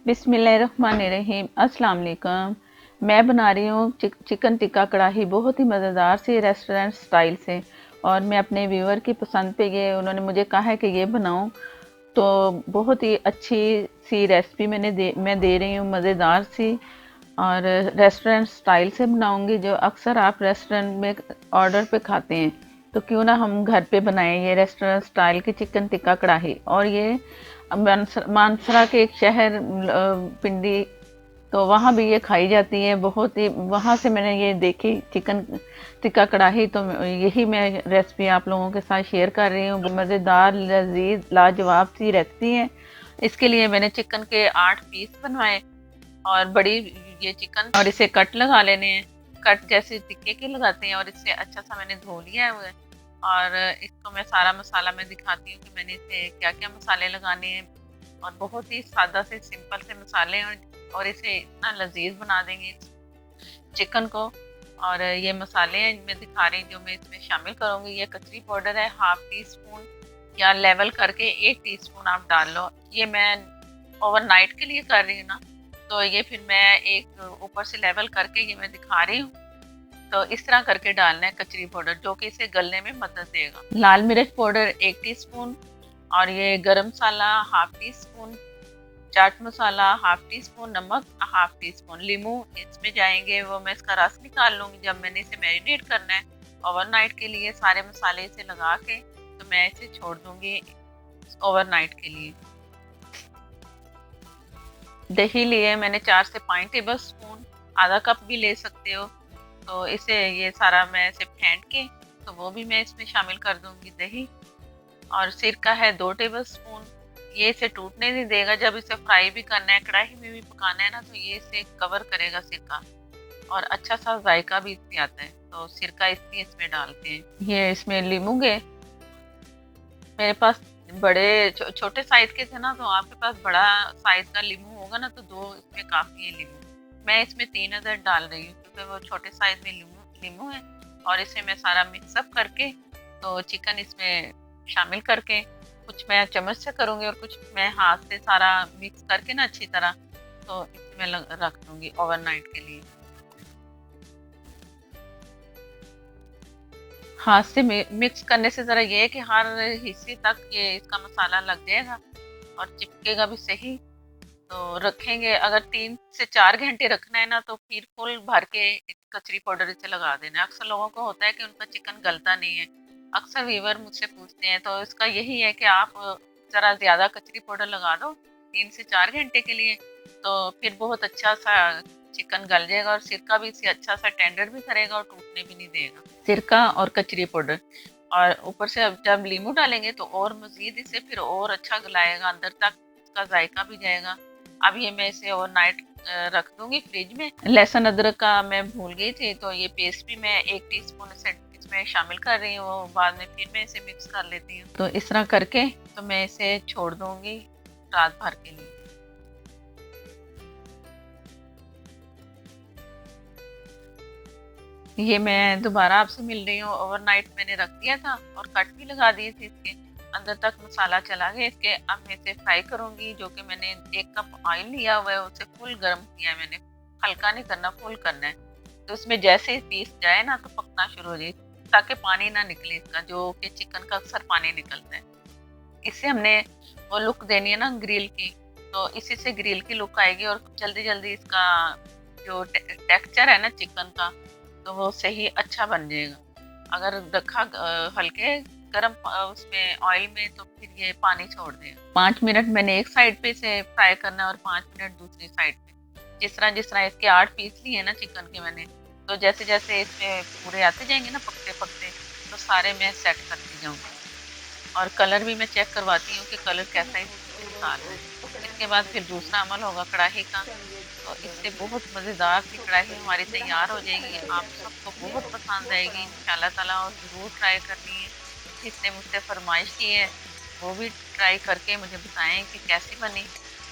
बिस्मिल्लाहिर्रहमानिर्रहीम। अस्सलाम वालेकुम। मैं बना रही हूँ चिकन टिक्का कढ़ाई, बहुत ही मज़ेदार सी रेस्टोरेंट स्टाइल से। और मैं अपने व्यूअर की पसंद पे ये उन्होंने मुझे कहा है कि ये बनाऊँ, तो बहुत ही अच्छी सी रेसिपी मैं दे रही हूँ, मज़ेदार सी। और रेस्टोरेंट स्टाइल से बनाऊंगी, जो अक्सर आप रेस्टोरेंट में ऑर्डर पे खाते हैं, तो क्यों ना हम घर पे बनाएं ये रेस्टोरेंट स्टाइल की चिकन टिक्का कढ़ाई। और ये मानसरा के एक शहर पिंडी, तो वहाँ भी ये खाई जाती है बहुत ही। वहाँ से मैंने ये देखी चिकन टिक्का कढ़ाई, तो यही मैं रेसिपी आप लोगों के साथ शेयर कर रही हूँ। मज़ेदार, लजीज, लाजवाब सी रेसिपी है। इसके लिए मैंने चिकन के 8 पीस बनवाए और बड़ी ये चिकन, और इसे कट लगा लेने हैं, कट जैसे टिक्के के लगाते हैं। और इससे अच्छा सा मैंने धो लिया है वो। और इसको मैं सारा मसाला मैं दिखाती हूँ कि मैंने इसे क्या क्या मसाले लगाने हैं। और बहुत ही सादा से सिंपल से मसाले हैं, और इसे इतना लजीज बना देंगे चिकन को। और ये मसाले हैं मैं दिखा रही हूँ जो मैं इसमें शामिल करूँगी। ये कचरी पाउडर है, 1/2 टी स्पून, या लेवल करके 1 टीस्पून आप डाल लो। ये मैं ओवरनाइट के लिए कर रही हूँ ना, तो ये फिर मैं एक ऊपर से लेवल करके ये मैं दिखा रही हूँ। तो इस तरह करके डालना है कचरी पाउडर, जो कि इसे गलने में मदद देगा। लाल मिर्च पाउडर 1 टीस्पून, और ये गरम मसाला 1/2 tea spoon, chaat masala 1/2 tea spoon, नमक 1/2 टी स्पून, लीमू इसमें जाएंगे, वो मैं इसका रस निकाल लूँगी जब मैंने इसे मैरिनेट करना है ओवरनाइट के लिए। सारे मसाले इसे लगा के तो मैं इसे छोड़ दूँगी ओवरनाइट के लिए। दही लिए मैंने 4 से 5 टेबल स्पून, आधा कप भी ले सकते हो। तो इसे ये सारा मैं इसे फेंट के तो वो भी मैं इसमें शामिल कर दूंगी दही। और सिरका है 2 टेबल स्पून। ये इसे टूटने नहीं देगा, जब इसे फ्राई भी करना है, कढ़ाई में भी पकाना है ना, तो ये इसे कवर करेगा सिरका। और अच्छा सा जायका भी इसमें आता है, तो सिरका इसलिए इसमें डालते हैं। ये इसमें लीमू के मेरे पास बड़े छोटे साइज के थे ना, तो आपके पास बड़ा साइज का लीमू होगा ना, तो 2 इसमें काफ़ी है लीमू। मैं इसमें 3 अदर डाल रही हूँ क्योंकि वो छोटे साइज में लीमू लीमू है। और इसे मैं सारा मिक्सअप करके तो चिकन इसमें शामिल करके, कुछ मैं चम्मच से करूँगी और कुछ मैं हाथ से सारा मिक्स करके ना अच्छी तरह, तो इसे मैं रख दूँगी ओवरनाइट के लिए। हाथ से मिक्स करने से ज़रा ये है कि हर हिस्से तक ये इसका मसाला लग जाएगा और चिपकेगा भी सही। तो रखेंगे, अगर 3 से 4 घंटे रखना है ना, तो फिर फुल भर के कचरी पाउडर इसे लगा देना है। अक्सर लोगों को होता है कि उनका चिकन गलता नहीं है। अक्सर व्यूवर मुझसे पूछते हैं, तो इसका यही है कि आप ज़रा ज़्यादा कचरी पाउडर लगा दो 3 से 4 घंटे के लिए, तो फिर बहुत अच्छा सा चिकन गल जाएगा। और सिरका भी इसे अच्छा सा टेंडर भी करेगा और टूटने भी नहीं देगा, सिरका और कचरी पाउडर। और ऊपर से अब जब लीमू डालेंगे तो और मज़ीद इसे फिर और अच्छा गलाएगा, अंदर तक इसका जायका भी जाएगा। अब ये मैं इसे ओवरनाइट रख दूंगी फ्रिज में। लहसुन अदरक का मैं भूल गई थी, तो ये पेस्ट भी मैं 1 टीस्पून इसे इसमें शामिल कर रही हूँ। बाद में फिर मैं इसे मिक्स कर लेती हूँ। तो इस तरह करके तो मैं इसे छोड़ दूंगी रात भर के लिए। ये मैं दोबारा आपसे मिल रही हूँ। ओवरनाइट मैंने रख दिया था और कट भी लगा दिए थे, इसके अंदर तक मसाला चला गया इसके। अब मैं इसे फ्राई करूंगी, जो कि मैंने 1 कप ऑयल लिया हुआ है, उसे फुल गर्म किया है मैंने। हल्का नहीं करना, फुल करना है। तो उसमें जैसे ही पीस जाए ना, तो पकना शुरू हो जाए, ताकि पानी ना निकले इसका, जो कि चिकन का अक्सर पानी निकलता है। इससे हमने वो लुक देनी है ना ग्रिल की, तो इसी से ग्रिल की लुक आएगी। और जल्दी जल्दी इसका जो टेक्सचर है ना चिकन का, तो वो सही अच्छा बन जाएगा। अगर रखा हल्के गरम उसमें ऑयल में, तो फिर ये पानी छोड़ देगा। 5 मिनट मैंने एक साइड पे इसे फ्राई करना है और 5 मिनट दूसरी साइड पे। जिस तरह इसके 8 पीस लिए ना चिकन के मैंने, तो जैसे जैसे इसमें पूरे आते जाएंगे ना पकते पकते, तो सारे मैं सेट करती जाऊँगी। और कलर भी मैं चेक करवाती हूँ कि कलर कैसा है, साल है। इसके बाद फिर दूसरा अमल होगा कढ़ाई का। तो इससे बहुत मज़ेदार सी कढ़ाई हमारी तैयार हो जाएगी। आप सबको बहुत पसंद आएगी इंशाल्लाह ताला, और ज़रूर ट्राई करनी है। जिसने मुझसे फरमाइश की है वो भी ट्राई करके मुझे बताएं कि कैसी बनी।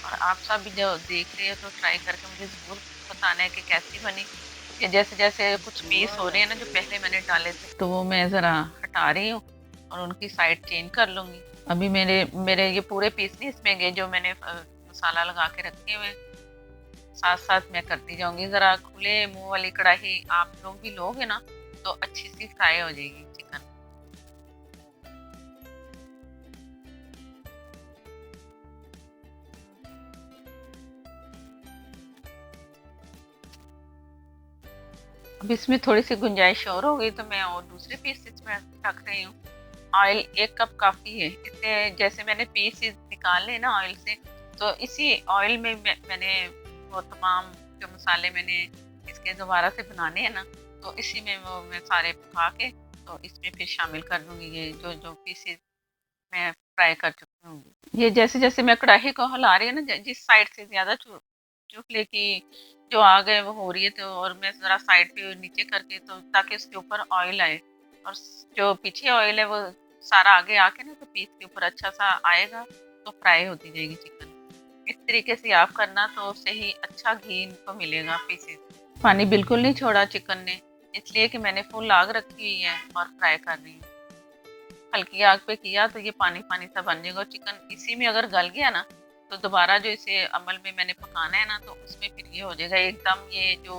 और आप सब भी जो देख रहे हो तो ट्राई करके मुझे ज़रूर बताना है कि कैसी बनी। कि जैसे जैसे कुछ पीस हो रहे हैं ना जो पहले मैंने डाले थे, तो वो मैं ज़रा हटा रही हूँ और उनकी साइड चेंज कर लूँगी। अभी मेरे मेरे ये पूरे पीस नहीं इसमें गए जो मैंने मसाला लगा के रखे हुए हैं, साथ साथ मैं करती जाऊंगी। ज़रा खुले मुंह वाली कढ़ाई आप लोग भी लोगे ना तो अच्छी सी फ्राई हो जाएगी चिकन। अब इसमें थोड़ी सी गुंजाइश और हो गई तो मैं और दूसरे पीस इसमें रख रही हूँ। ऑयल 1 कप काफ़ी है। इससे जैसे मैंने पीसेस निकाले ना ऑयल से, तो इसी ऑयल में मैंने वो तमाम जो मसाले मैंने इसके दोबारा से बनाने हैं ना, तो इसी में वो मैं सारे पका के तो इसमें फिर शामिल कर दूंगी ये जो जो पीसेस मैं फ्राई कर चुकी हूँ। ये जैसे जैसे मैं कढ़ाई को हिला रही हूँ ना, जिस साइड से ज़्यादा चुफले की जो आग है वो हो रही है, तो और मैं ज़रा साइड पे नीचे करके तो ताकि उसके ऊपर ऑयल आए, और जो पीछे ऑयल है वो सारा आगे आके ना तो पीस के ऊपर अच्छा सा आएगा, तो फ्राई होती जाएगी चिकन। इस तरीके से आप करना तो उससे ही अच्छा घी इनको मिलेगा पीसेस। पानी बिल्कुल नहीं छोड़ा चिकन ने, इसलिए कि मैंने फुल आग रखी हुई है और फ्राई कर रही हूँ। हल्की आग पे किया तो ये पानी पानी सा बन जाएगा, और चिकन इसी में अगर गल गया ना तो दोबारा जो इसे अमल में मैंने पकाना है ना, तो उसमें फिर ये हो जाएगा एकदम। ये जो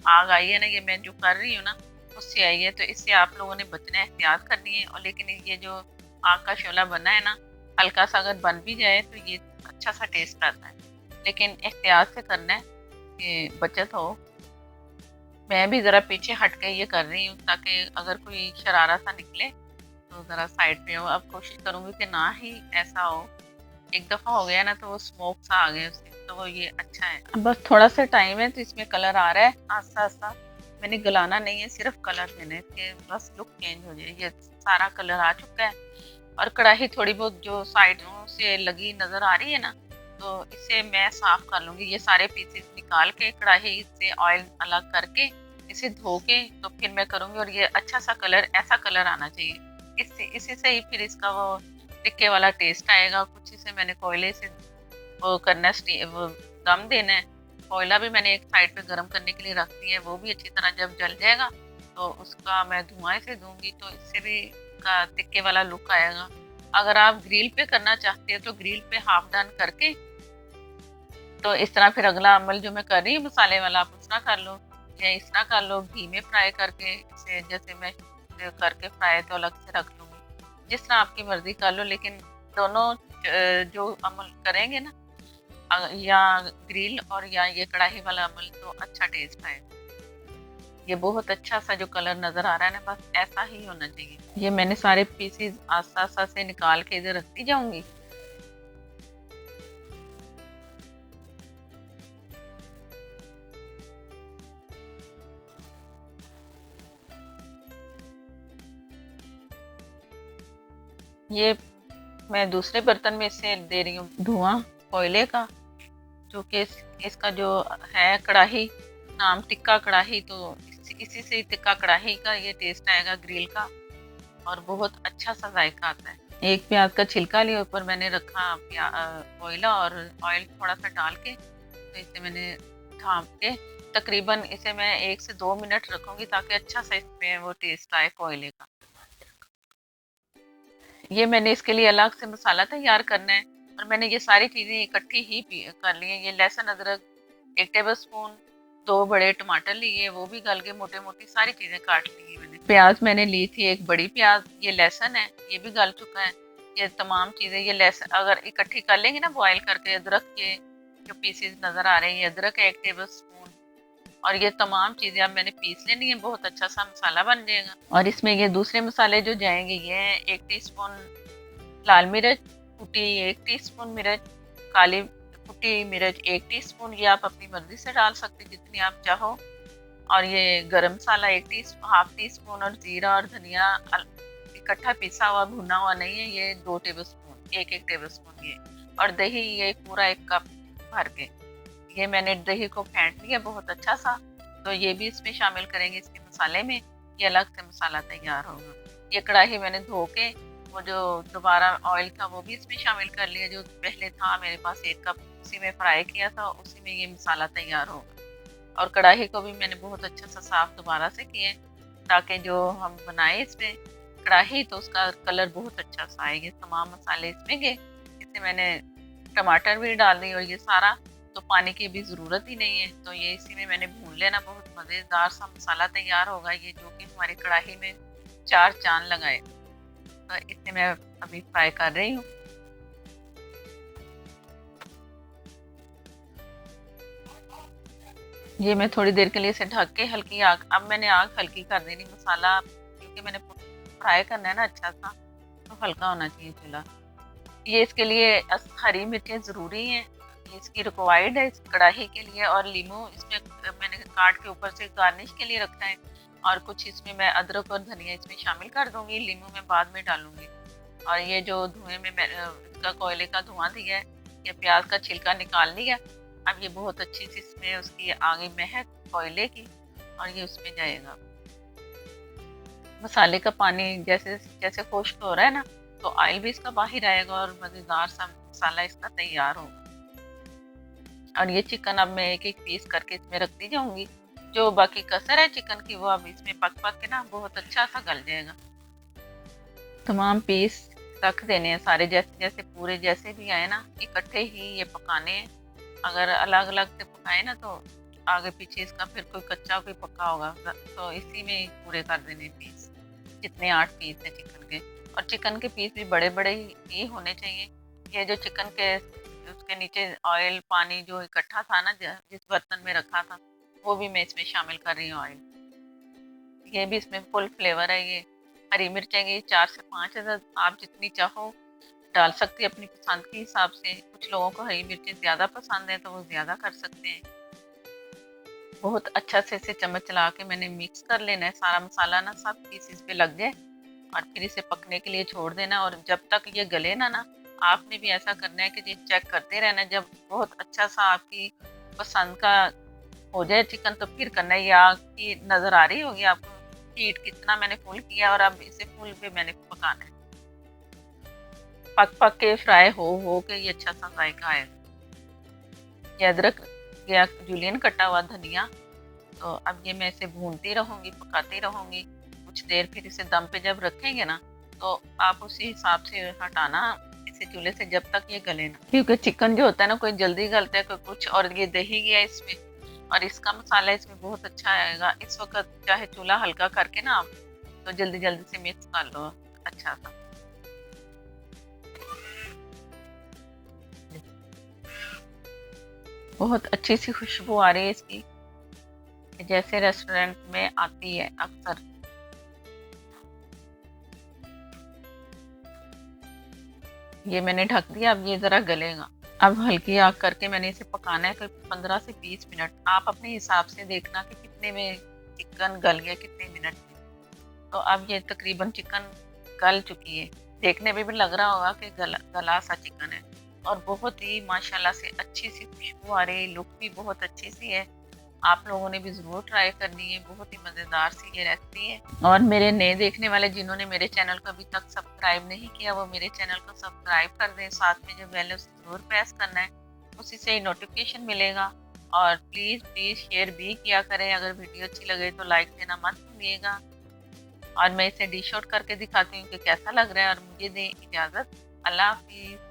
आग आई है ना, ये मैं जो कर रही हूँ ना उससे आई है, तो इससे आप लोगों ने बचना है, एहतियात करनी है। और लेकिन ये जो आग का शोला बना है ना, हल्का सा अगर बन भी जाए तो ये अच्छा सा टेस्ट आता है, लेकिन एहतियात से करना है कि बचत हो। मैं भी ज़रा पीछे हट के ये कर रही हूँ ताकि अगर कोई शरारा सा निकले तो ज़रा साइड पे हो। अब कोशिश करूँगी कि ना ही ऐसा हो। एक दफ़ा हो गया ना तो वो स्मोक सा आ गया उससे, तो वो ये अच्छा है। अब बस थोड़ा सा टाइम है तो इसमें कलर आ रहा है आस्ता आस्ता। मैंने गलाना नहीं है, सिर्फ कलर देना है कि बस लुक चेंज हो जाए। ये सारा कलर आ चुका है, और कढ़ाई थोड़ी बहुत जो साइडों से लगी नज़र आ रही है ना, तो इसे मैं साफ़ कर लूँगी। ये सारे पीसेस निकाल के कढ़ाई से ऑयल अलग करके इसे धो के तो फिर मैं करूँगी। और ये अच्छा सा कलर, ऐसा कलर आना चाहिए, इससे इसी से ही फिर इसका वो टिक्के वाला टेस्ट आएगा। कुछ इसे मैंने कोयले से वो करना है, वो दम देना है। कोयला भी मैंने एक साइड पे गर्म करने के लिए रख दिया है, वो भी अच्छी तरह जब जल जाएगा तो उसका मैं धुआं से दूंगी, तो इससे भी का टिक्के वाला लुक आएगा। अगर आप ग्रिल पे करना चाहते हैं तो ग्रिल पे हाफ डन करके तो इस तरह फिर अगला अमल जो मैं कर रही हूँ मसाले वाला, आप उस तरह कर लो या इस तरह कर लो, घी में फ्राई करके इसे जैसे मैं करके फ्राई तो अलग से रख लूँगी। जिस तरह आपकी मर्ज़ी कर लो, लेकिन दोनों जो अमल करेंगे ना, या ग्रिल और या ये कढ़ाई वाला अमल, तो अच्छा टेस्ट आएगा। ये बहुत अच्छा सा जो कलर नज़र आ रहा है ना, बस ऐसा ही होना चाहिए। ये मैंने सारे पीसेस आस्ता आस्ता से निकाल के इधर रखती जाऊंगी। ये मैं दूसरे बर्तन में से दे रही हूँ धुआं कोयले का, जो कि इसका जो है कढ़ाई, नाम टिक्का कढ़ाई, तो इसी से टिक्का कढ़ाई का ये टेस्ट आएगा ग्रिल का, और बहुत अच्छा सा जायका आता है। एक प्याज का छिलका लिया, ऊपर मैंने रखा कोयला और ऑयल थोड़ा सा डाल के, तो इसे मैंने ढाँप के तकरीबन इसे मैं 1 से 2 मिनट रखूंगी ताकि अच्छा सा इसमें वो टेस्ट आए कोयले का। ये मैंने इसके लिए अलग से मसाला तैयार करना है, और मैंने ये सारी चीज़ें इकट्ठी ही कर ली हैं। ये लहसुन अदरक 1 टेबल स्पून, 2 बड़े टमाटर लिए, वो भी गल के मोटे मोटी सारी चीज़ें काट ली है मैंने। प्याज मैंने ली थी 1 बड़ी प्याज, ये लहसुन है ये भी गल चुका है। ये तमाम चीज़ें, ये लहसुन अगर इकट्ठी कर लेंगे ना बॉयल करके, अदरक के जो पीसेस नज़र आ रहे हैं, ये अदरक है 1 टेबल स्पून, और ये तमाम चीज़ें अब मैंने पीस लेनी है, बहुत अच्छा सा मसाला बन जाएगा। और इसमें ये दूसरे मसाले जो जाएंगे, ये है 1 टीस्पून लाल मिर्च कुटी, 1 टीस्पून मिर्च काली कुटी मिर्च 1 टीस्पून, ये आप अपनी मर्जी से डाल सकते हैं जितनी आप चाहो। और ये गरम मसाला 1 टी हाफ टी स्पून, और जीरा और धनिया इकट्ठा पिसा हुआ भुना हुआ नहीं है, ये 2 टेबल स्पून, एक एक टेबल स्पून ये। और दही ये पूरा 1 कप भर के, ये मैंने दही को फेंट लिया बहुत अच्छा सा, तो ये भी इसमें शामिल करेंगे इसके मसाले में, ये अलग से मसाला तैयार होगा। ये कढ़ाई मैंने धो के वो जो दोबारा ऑयल था वो भी इसमें शामिल कर लिया, जो पहले था मेरे पास 1 कप, उसी में फ्राई किया था, उसी में ये मसाला तैयार होगा। और कढ़ाई को भी मैंने बहुत अच्छा सा साफ दोबारा से किए, ताकि जो हम बनाए इसमें कढ़ाई तो उसका कलर बहुत अच्छा सा आए। ये तमाम मसाले इसमें गए, इसे मैंने टमाटर भी डाल दी और ये सारा, तो पानी की भी ज़रूरत ही नहीं है। तो ये इसी में मैंने भून लेना, बहुत मज़ेदार सा मसाला तैयार होगा ये, जो कि हमारी कढ़ाई में चार चांद लगाए। तो इसे मैं अभी फ्राई कर रही हूँ। ये मैं थोड़ी देर के लिए इसे ढक के हल्की आग, अब मैंने आग हल्की कर देनी, मसाला क्योंकि मैंने फ्राई करना है ना अच्छा सा, तो हल्का होना चाहिए चूल्हा। ये इसके लिए हरी मिर्चें ज़रूरी हैं, ये इसकी रिक्वायर्ड है इस कढ़ाई के लिए। और लीमू इसमें मैंने काट के ऊपर से गार्निश के लिए रखा है। और कुछ इसमें मैं अदरक और धनिया इसमें शामिल कर दूंगी, लीमू मैं बाद में डालूंगी। और ये जो धुएं में मैं इसका कोयले का धुआं दिया है, ये प्याज का छिलका निकाल लिया। अब ये बहुत अच्छी सी इसमें उसकी आगे महक कोयले की, और ये उसमें जाएगा। मसाले का पानी जैसे जैसे खुश्क हो रहा है ना, तो ऑयल भी इसका बाहर आएगा और मज़ेदार सा मसाला इसका तैयार होगा। और ये चिकन अब मैं एक एक पीस करके इसमें रखती जाऊंगी। जो बाकी कसर है चिकन की, वो अब इसमें पक पक के ना बहुत अच्छा सा गल जाएगा। तमाम पीस रख देने हैं सारे, जैसे जैसे पूरे जैसे भी आए ना, इकट्ठे ही ये पकाने हैं। अगर अलग अलग से पकाए ना, तो आगे पीछे इसका फिर कोई कच्चा कोई पका होगा, तो इसी में पूरे कर देने पीस, जितने 8 पीस है चिकन के। और चिकन के पीस भी बड़े बड़े ही होने चाहिए। ये जो चिकन के उसके नीचे ऑयल पानी जो इकट्ठा था ना, जिस बर्तन में रखा था, वो भी मैं इसमें शामिल कर रही हूँ ऑयल। ये भी इसमें फुल फ्लेवर है। ये हरी मिर्चें ये 4 से 5 अदद, आप जितनी चाहो डाल सकते हैं अपनी पसंद के हिसाब से। कुछ लोगों को हरी मिर्चें ज़्यादा पसंद है तो वो ज़्यादा कर सकते हैं। बहुत अच्छा से इसे चम्मच चला के मैंने मिक्स कर लेना है, सारा मसाला ना सब पीसेस पे लग जाए। और फिर इसे पकने के लिए छोड़ देना। और जब तक ये गले ना, आपने भी ऐसा करना है कि ये चेक करते रहना। जब बहुत अच्छा सा आपकी पसंद का हो जाए चिकन, तो फिर करना है। ये आग की नज़र आ रही होगी आपको, हीट कितना मैंने फुल किया, और अब इसे फुल पे मैंने पकाना है। पक पक के फ्राई हो के ये अच्छा सा जायका आएगा। ये अदरक या जूलियन कटा हुआ धनिया, तो अब ये मैं इसे भूनती रहूँगी, पकाती रहूँगी कुछ देर। फिर इसे दम पे जब रखेंगे ना, तो आप उसी हिसाब से हटाना इसे चूल्हे से जब तक ये गले ना, क्योंकि चिकन जो होता है ना, कोई जल्दी गलता है कोई कुछ। और ये दही गया इसमें, और इसका मसाला इसमें बहुत अच्छा आएगा। इस वक्त चाहे चूल्हा हल्का करके ना आप, तो जल्दी जल्दी से मिक्स कर लो अच्छा सा। बहुत अच्छी सी खुशबू आ रही है इसकी, जैसे रेस्टोरेंट में आती है अक्सर। ये मैंने ढक दिया, अब ये ज़रा गलेगा। अब हल्की आग करके मैंने इसे पकाना है कोई 15 से 20 मिनट। आप अपने हिसाब से देखना कि कितने में चिकन गल गया, कितने मिनट में। तो अब ये तकरीबन चिकन गल चुकी है, देखने में भी लग रहा होगा कि गला सा चिकन है। और बहुत ही माशाल्लाह से अच्छी सी खुशबू आ रही है, लुक भी बहुत अच्छी सी है। आप लोगों ने भी ज़रूर ट्राई करनी है, बहुत ही मज़ेदार सी ये रेसिपी है। और मेरे नए देखने वाले जिन्होंने मेरे चैनल को अभी तक सब्सक्राइब नहीं किया, वो मेरे चैनल को सब्सक्राइब कर दें। साथ में जो बेल है उसे ज़रूर प्रेस करना है, उसी से ही नोटिफिकेशन मिलेगा। और प्लीज़ प्लीज़ शेयर भी किया करें। अगर वीडियो अच्छी लगे तो लाइक देना मत भूलिएगा। और मैं इसे डिश आउट करके दिखाती हूँ कि कैसा लग रहा है। और मुझे दें इजाज़त। अल्लाह हाफिज़।